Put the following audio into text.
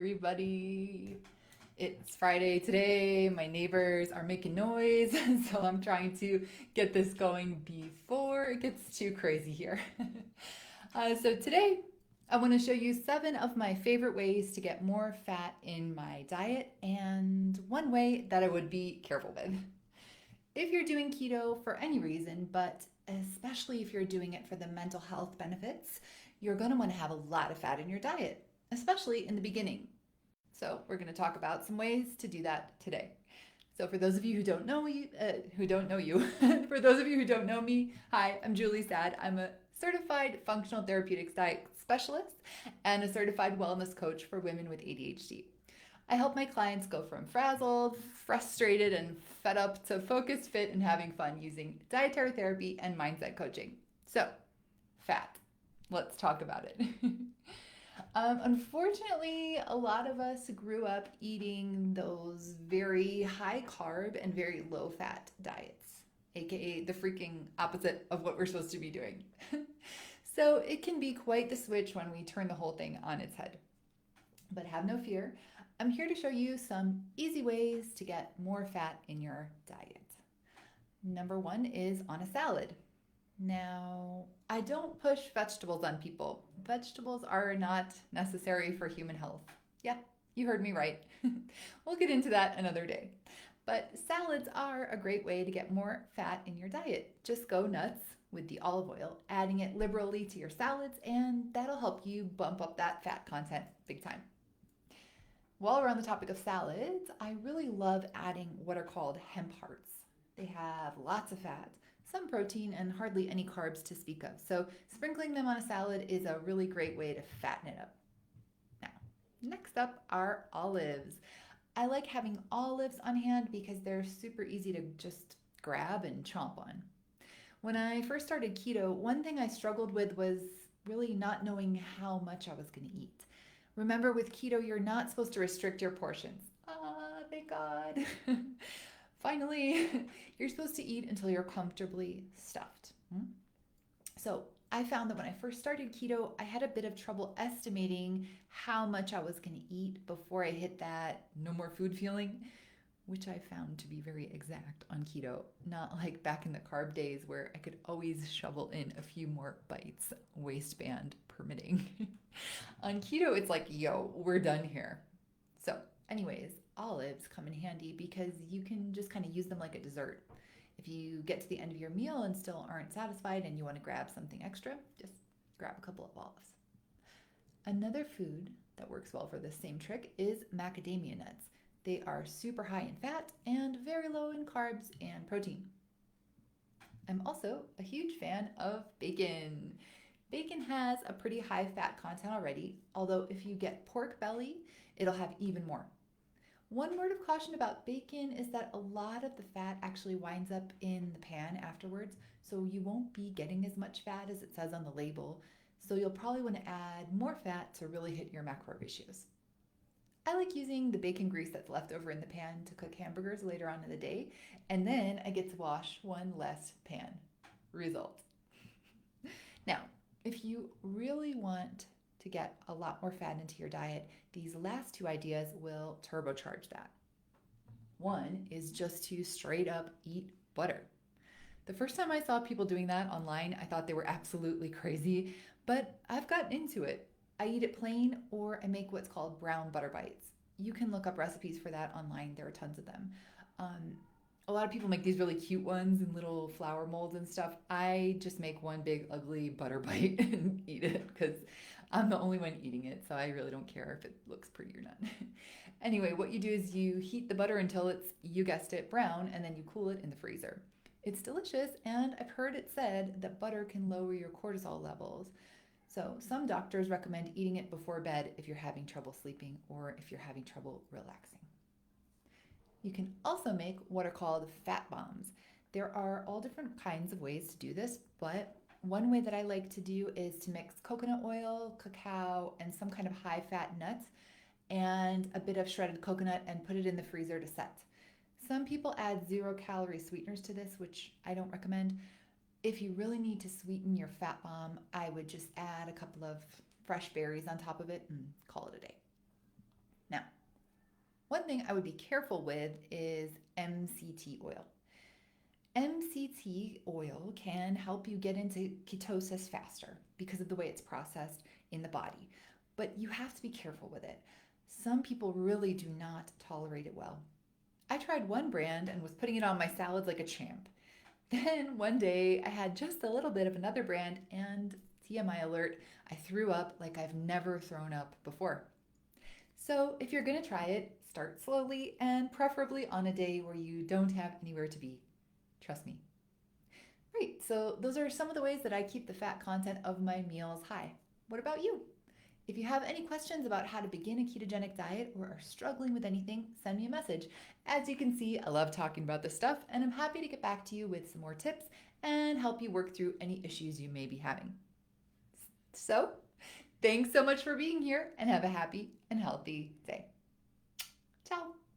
Everybody. It's Friday today. My neighbors are making noise, so I'm trying to get this going before it gets too crazy here. So today, I want to show you 7 of my favorite ways to get more fat in my diet and one way that I would be careful with. If you're doing keto for any reason, but especially if you're doing it for the mental health benefits, you're going to want to have a lot of fat in your diet, especially in the beginning. So we're going to talk about some ways to do that today. So for those of you who don't know me, for those of you who don't know me, hi, I'm Julie Saad. I'm a certified functional therapeutics diet specialist and a certified wellness coach for women with ADHD. I help my clients go from frazzled, frustrated, and fed up to focused, fit, and having fun using dietary therapy and mindset coaching. So, fat. Let's talk about it. Unfortunately, a lot of us grew up eating those very high carb and very low fat diets, aka the freaking opposite of what we're supposed to be doing. So it can be quite the switch when we turn the whole thing on its head. But have no fear, I'm here to show you some easy ways to get more fat in your diet. Number one is on a salad. Now, I don't push vegetables on people. Vegetables are not necessary for human health. Yeah, you heard me right. We'll get into that another day. But salads are a great way to get more fat in your diet. Just go nuts with the olive oil, adding it liberally to your salads, and that'll help you bump up that fat content big time. While we're on the topic of salads, I really love adding what are called hemp hearts. They have lots of fat, some protein, and hardly any carbs to speak of. So, sprinkling them on a salad is a really great way to fatten it up. Now, next up are olives. I like having olives on hand because they're super easy to just grab and chomp on. When I first started keto, one thing I struggled with was really not knowing how much I was going to eat. Remember, with keto, you're not supposed to restrict your portions. Ah, thank God. Finally, you're supposed to eat until you're comfortably stuffed. So I found that when I first started keto, I had a bit of trouble estimating how much I was going to eat before I hit that no more food feeling, which I found to be very exact on keto, not like back in the carb days where I could always shovel in a few more bites, waistband permitting. On keto, it's like, yo, we're done here. So, anyways, olives come in handy because you can just kind of use them like a dessert. If you get to the end of your meal and still aren't satisfied and you want to grab something extra, just grab a couple of olives. Another food that works well for this same trick is macadamia nuts. They are super high in fat and very low in carbs and protein. I'm also a huge fan of bacon. Bacon has a pretty high fat content already, although if you get pork belly, it'll have even more. One word of caution about bacon is that a lot of the fat actually winds up in the pan afterwards, so you won't be getting as much fat as it says on the label. So you'll probably want to add more fat to really hit your macro ratios. I like using the bacon grease that's left over in the pan to cook hamburgers later on in the day, and then I get to wash one less pan. Result. Now, if you really want to get a lot more fat into your diet, these last two ideas will turbocharge that. One is just to straight up eat butter. The first time I saw people doing that online, I thought they were absolutely crazy, but I've gotten into it. I eat it plain or I make what's called brown butter bites. You can look up recipes for that online, there are tons of them. Um, a lot of people make these really cute ones in little flower molds and stuff. I just make one big ugly butter bite and eat it because I'm the only one eating it, so I really don't care if it looks pretty or not. Anyway, what you do is you heat the butter until it's, you guessed it, brown, and then you cool it in the freezer. It's delicious, and I've heard it said that butter can lower your cortisol levels. So, some doctors recommend eating it before bed if you're having trouble sleeping or if you're having trouble relaxing. You can also make what are called fat bombs. There are all different kinds of ways to do this, but one way that I like to do is to mix coconut oil, cacao, and some kind of high fat nuts and a bit of shredded coconut and put it in the freezer to set. Some people add 0 calorie sweeteners to this, which I don't recommend. If you really need to sweeten your fat bomb, I would just add a couple of fresh berries on top of it and call it a day. thing I would be careful with is MCT oil. MCT oil can help you get into ketosis faster because of the way it's processed in the body, but you have to be careful with it. Some people really do not tolerate it well. I tried one brand and was putting it on my salads like a champ. Then one day I had just a little bit of another brand, and TMI alert, I threw up like I've never thrown up before. So if you're going to try it, start slowly and preferably on a day where you don't have anywhere to be. Trust me. Right, so those are some of the ways that I keep the fat content of my meals high. What about you? If you have any questions about how to begin a ketogenic diet or are struggling with anything, send me a message. As you can see, I love talking about this stuff, and I'm happy to get back to you with some more tips and help you work through any issues you may be having. So, thanks so much for being here, and have a happy and healthy day. Ciao.